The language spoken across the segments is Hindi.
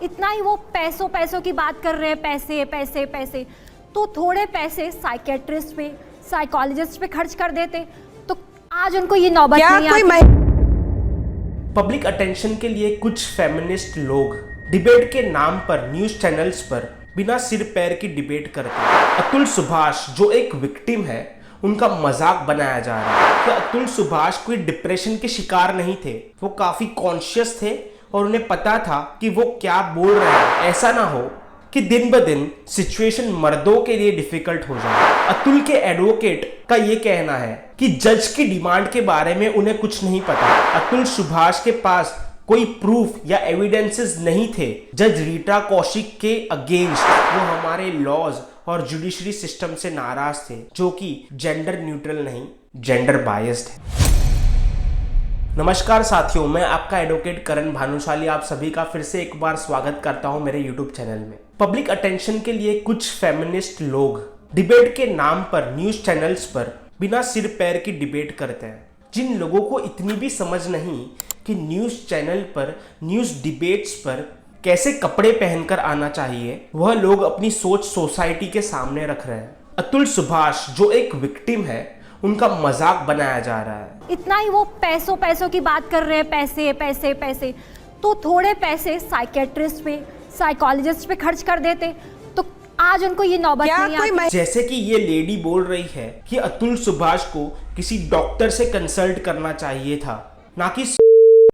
इतना ही वो पैसों पैसों की बात कर रहे हैं, पैसे पैसे पैसे। तो थोड़े पैसे साइकेट्रिस्ट पे, साइकोलॉजिस्ट पे खर्च कर देते तो आज उनको ये नौबत नहीं आती। पब्लिक अटेंशन के लिए कुछ फेमिनिस्ट लोग डिबेट के नाम पर न्यूज चैनल्स पर बिना सिर पैर की डिबेट करते हैं। अतुल सुभाष जो एक विक्टिम है, उनका मजाक बनाया जा रहा है कि अतुल सुभाष कोई डिप्रेशन के शिकार नहीं थे, वो काफी कॉन्शियस थे और उन्हें पता था कि वो क्या बोल रहे हैं। ऐसा ना हो कि दिन ब दिन सिचुएशन मर्दों के लिए डिफिकल्ट हो जाए। अतुल के एडवोकेट का ये कहना है कि जज की डिमांड के बारे में उन्हें कुछ नहीं पता। अतुल सुभाष के पास कोई प्रूफ या एविडेंसेस नहीं थे जज रीटा कौशिक के अगेंस्ट। वो हमारे लॉज और जुडिशरी सिस्टम से नाराज थे, जो कि जेंडर न्यूट्रल नहीं, जेंडर बायस्ड है। नमस्कार साथियों, मैं आपका एडवोकेट करण भानुशाली आप सभी का फिर से एक बार स्वागत करता हूं मेरे यूट्यूब चैनल में। पब्लिक अटेंशन के लिए कुछ फेमिनिस्ट लोग डिबेट के नाम पर न्यूज चैनल्स पर बिना सिर पैर की डिबेट करते हैं। जिन लोगों को इतनी भी समझ नहीं कि न्यूज चैनल पर, न्यूज डिबेट्स पर कैसे कपड़े पहनकर आना चाहिए, वह लोग अपनी सोच सोसाइटी के सामने रख रहे हैं। अतुल सुभाष जो एक विक्टिम है, उनका मजाक बनाया जा रहा है। इतना ही वो पैसों पैसों की बात कर रहे हैं, पैसे पैसे पैसे। तो थोड़े पैसे साइकेट्रिस्ट पे, साइकोलॉजिस्ट पे खर्च कर देते तो आज उनको ये नौबत नहीं आती। जैसे कि ये लेडी बोल रही है कि अतुल सुभाष को किसी डॉक्टर से कंसल्ट करना चाहिए था, ना कि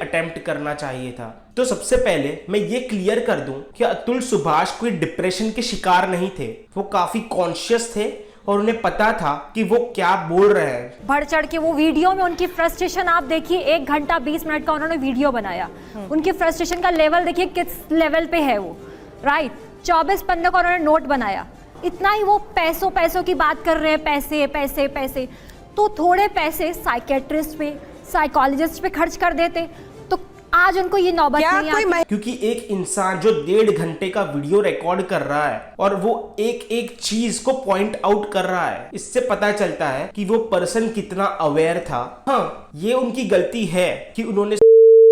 अटेम्प्ट करना चाहिए था। तो सबसे पहले मैं ये क्लियर कर दूं कि अतुल सुभाष कोई डिप्रेशन के शिकार नहीं थे, वो काफी कॉन्शियस थे और उन्हें पता था कि वो क्या बोल रहे हैं। बढ़ चढ़ के वो वीडियो में उनकी फ्रस्ट्रेशन आप देखिए, 1 घंटा 20 मिनट का उन्होंने वीडियो बनाया। उनकी फ्रस्ट्रेशन का लेवल देखिए किस लेवल पे है वो, राइट। 24 पन्नों का उन्होंने नोट बनाया। इतना ही वो पैसों पैसों की बात कर रहे हैं, पैसे पैसे पैसे। तो थोड़े पैसे साइकेट्रिस्ट पे, साइकोलॉजिस्ट पे खर्च कर देते तो आज उनको ये नौबत नहीं आती। क्योंकि एक इंसान जो 1.5 घंटे का वीडियो रिकॉर्ड कर रहा है और वो एक एक चीज को पॉइंट आउट कर रहा है, इससे पता चलता है कि वो पर्सन कितना अवेयर था। हाँ, ये उनकी गलती है कि उन्होंने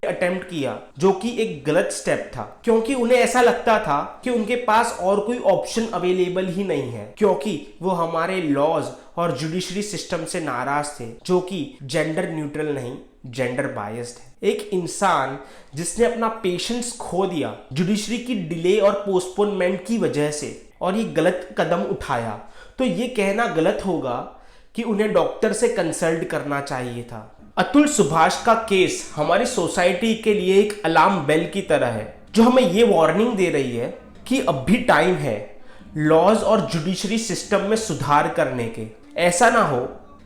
अटेम्प्ट किया, जो कि एक गलत स्टेप था, क्योंकि उन्हें ऐसा लगता था कि उनके पास और कोई ऑप्शन अवेलेबल ही नहीं है, क्योंकि वो हमारे लॉज और जुडिशरी सिस्टम से नाराज थे, जो कि जेंडर न्यूट्रल नहीं, जेंडर बायस्ड है। एक इंसान जिसने अपना पेशेंस खो दिया जुडिशरी की डिले और पोस्टपोनमेंट की वजह से और ये गलत कदम उठाया, तो ये कहना गलत होगा कि उन्हें डॉक्टर से कंसल्ट करना चाहिए था। अतुल सुभाष का केस हमारी सोसाइटी के लिए एक अलार्म बेल की तरह है, जो हमें ये वार्निंग दे रही है कि अब भी टाइम है लॉज और जुडिशरी सिस्टम में सुधार करने के। ऐसा ना हो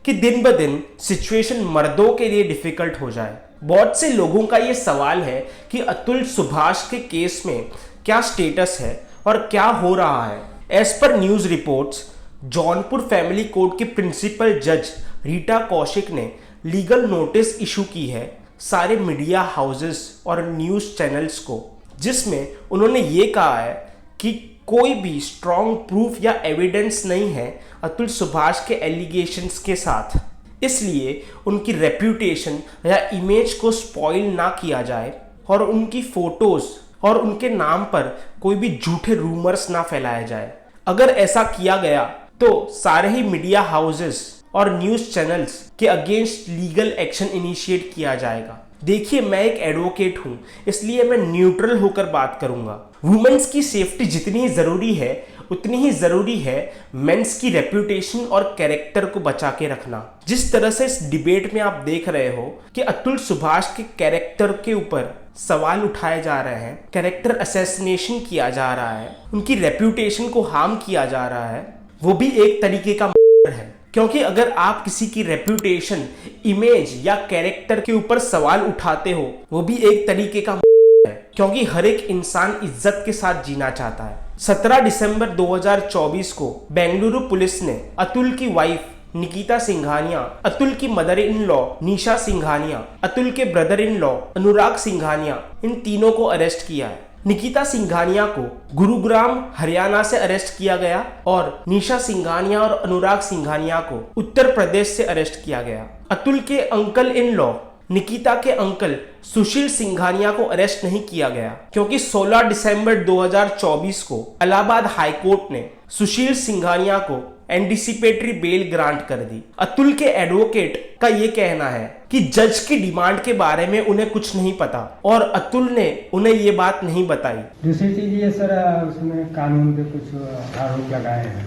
कि दिन ब दिन सिचुएशन मर्दों के लिए डिफिकल्ट हो जाए। बहुत से लोगों का ये सवाल है कि अतुल सुभाष के केस में क्या स्टेटस है और क्या हो रहा है। As per news reports, Jaunpur family court के प्रिंसिपल जज रीटा कौशिक ने लीगल नोटिस इशू की है सारे मीडिया हाउसेस और न्यूज चैनल्स को, जिसमें उन्होंने ये कहा है कि कोई भी स्ट्रॉन्ग प्रूफ या एविडेंस नहीं है अतुल सुभाष के एलिगेशंस के साथ, इसलिए उनकी रेप्यूटेशन या इमेज को स्पॉइल ना किया जाए और उनकी फोटोज और उनके नाम पर कोई भी झूठे रूमर्स ना फैलाया जाए। अगर ऐसा किया गया तो सारे ही मीडिया हाउसेस और न्यूज चैनल्स के अगेंस्ट लीगल एक्शन इनिशिएट किया जाएगा। देखिए, मैं एक एडवोकेट हूं, इसलिए मैं न्यूट्रल होकर बात करूंगा। वुमेन्स की सेफ्टी जितनी जरूरी है, उतनी ही जरूरी है मेंस की रेप्यूटेशन और कैरेक्टर को बचा के रखना। जिस तरह से इस डिबेट में आप देख रहे हो कि अतुल सुभाष के कैरेक्टर के ऊपर सवाल उठाए जा रहे हैं, कैरेक्टर असैसिनेशन किया जा रहा है, उनकी रेप्यूटेशन को हार्म किया जा रहा है, वो भी एक तरीके का है। क्योंकि अगर आप किसी की रेप्यूटेशन, इमेज या कैरेक्टर के ऊपर सवाल उठाते हो, वो भी एक तरीके का है, क्योंकि हर एक इंसान इज्जत के साथ जीना चाहता है। 17 दिसंबर 2024 को बेंगलुरु पुलिस ने अतुल की वाइफ निकिता सिंघानिया, अतुल की मदर इन लॉ निशा सिंघानिया, अतुल के ब्रदर इन लॉ अनुराग सिंघानिया, इन तीनों को अरेस्ट किया है। निकिता सिंघानिया को गुरुग्राम हरियाणा से अरेस्ट किया गया और निशा सिंघानिया और अनुराग सिंघानिया को उत्तर प्रदेश से अरेस्ट किया गया। अतुल के अंकल इन लॉ निकिता के अंकल सुशील सिंघानिया को अरेस्ट नहीं किया गया क्योंकि 16 दिसंबर 2024 को इलाहाबाद हाईकोर्ट ने सुशील सिंघानिया को एंटिसिपेटरी बेल ग्रांट कर दी। अतुल के एडवोकेट का ये कहना है कि जज की डिमांड के बारे में उन्हें कुछ नहीं पता और अतुल ने उन्हें ये बात नहीं बताई। दूसरी चीज ये सर, उसमें कानून के कुछ आरोप लगाए हैं,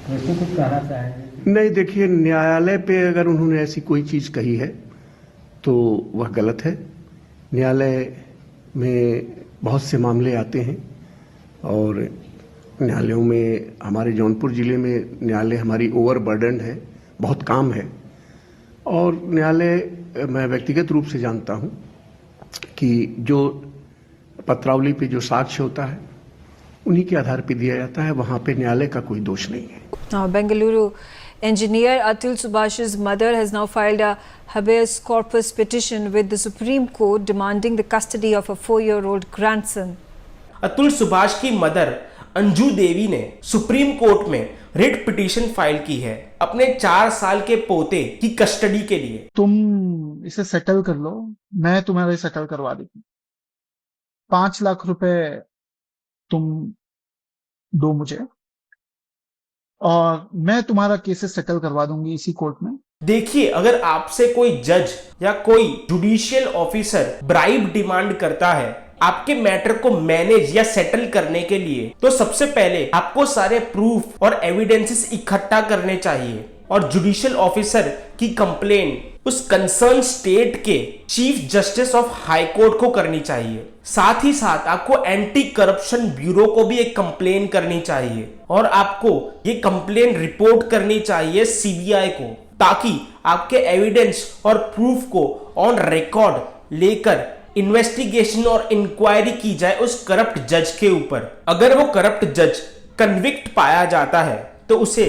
वैसे कुछ कहना चाहेंगे? नहीं, देखिए, न्यायालय पे अगर उन्होंने ऐसी कोई चीज कही है तो वह गलत है। न्यायालय में बहुत से मामले आते हैं और न्यायालयों में, हमारे जौनपुर जिले में न्यायालय हमारी ओवरबर्डन है, बहुत काम है। और न्यायालय मैं व्यक्तिगत रूप से जानता हूं कि जो पत्रावली पे जो साक्ष्य होता है उन्हीं के आधार पर दिया जाता है, वहां पे न्यायालय का कोई दोष नहीं है। Bengaluru engineer Atul Subhash's mother has now filed a habeas corpus petition with the Supreme Court demanding the custody of a 4-year-old grandson. Atul Subhash की मदर अंजू देवी ने सुप्रीम कोर्ट में रिट पिटीशन फाइल की है अपने 4 साल के पोते की कस्टडी के लिए। तुम इसे सेटल कर लो, मैं तुम्हारे सेटल करवा देती। 5 लाख रुपए तुम दो मुझे और मैं तुम्हारा केसेस सेटल करवा दूंगी इसी कोर्ट में। देखिए, अगर आपसे कोई जज या कोई जुडिशियल ऑफिसर ब्राइब डिमांड करता है आपके मैटर को मैनेज या सेटल करने के लिए, तो सबसे पहले आपको सारे प्रूफ और एविडेंसेस इकट्ठा करने चाहिए और जुडिशियल ऑफिसर की कंप्लेन उस कंसर्न स्टेट के chief justice of high court को करनी चाहिए। साथ ही साथ आपको एंटी करप्शन ब्यूरो को भी एक कंप्लेन करनी चाहिए और आपको ये कंप्लेन रिपोर्ट करनी चाहिए सीबीआई को, ताकि आपके एविडेंस और प्रूफ को ऑन रिकॉर्ड लेकर इन्वेस्टिगेशन और इंक्वायरी की जाए उस करप्ट जज के ऊपर। अगर वो करप्ट जज कन्विक्ट पाया जाता है तो उसे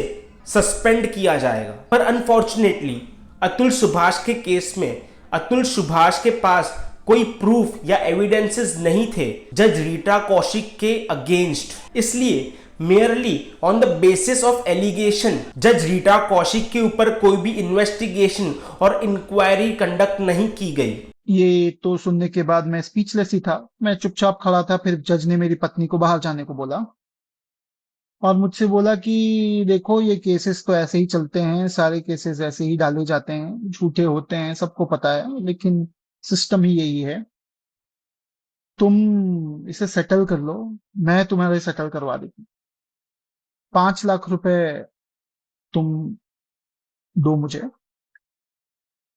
सस्पेंड किया जाएगा। पर अनफॉर्चुनेटली अतुल सुभाष के केस में अतुल सुभाष के पास कोई प्रूफ या एविडेंसेस नहीं थे जज रीटा कौशिक के अगेंस्ट, इसलिए merely on the basis of allegation जज रीटा कौशिक के ऊपर कोई भी इन्वेस्टिगेशन और इंक्वायरी कंडक्ट नहीं की गई। ये तो सुनने के बाद मैं स्पीचलेस ही था, मैं चुपचाप खड़ा था। फिर जज ने मेरी पत्नी को बाहर जाने को बोला और मुझसे बोला कि देखो, ये केसेस तो ऐसे ही चलते हैं, सारे केसेस ऐसे ही डाले जाते हैं, झूठे होते हैं, सबको पता है, लेकिन सिस्टम ही यही है। तुम इसे सेटल कर लो, मैं तुम्हारे सेटल करवा देती। 5 लाख रुपए तुम दो मुझे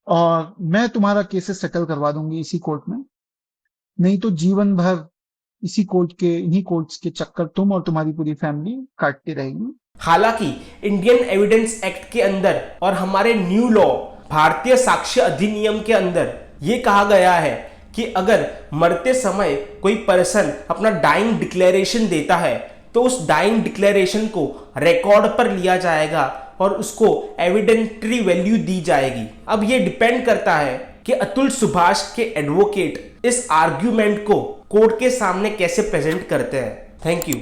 और मैं तुम्हारा केसेस सेटल करवा दूंगी इसी कोर्ट में। नहीं तो जीवन भर इन्हीं कोर्ट्स के चक्कर तुम और तुम्हारी पूरी फैमिली काटती रहेगी। हालांकि इंडियन एविडेंस एक्ट के अंदर और हमारे न्यू लॉ भारतीय साक्ष्य अधिनियम के अंदर ये कहा गया है कि अगर मरते समय कोई पर्सन अपना डाइंग डिक्लेरेशन देता है तो उस डाइंग डिक्लेरेशन को रिकॉर्ड पर लिया जाएगा और उसको एविडेंटरी वैल्यू दी जाएगी। अब ये डिपेंड करता है कि अतुल सुभाष के एडवोकेट इस आर्ग्यूमेंट को कोर्ट के सामने कैसे प्रेजेंट करते हैं। Thank you.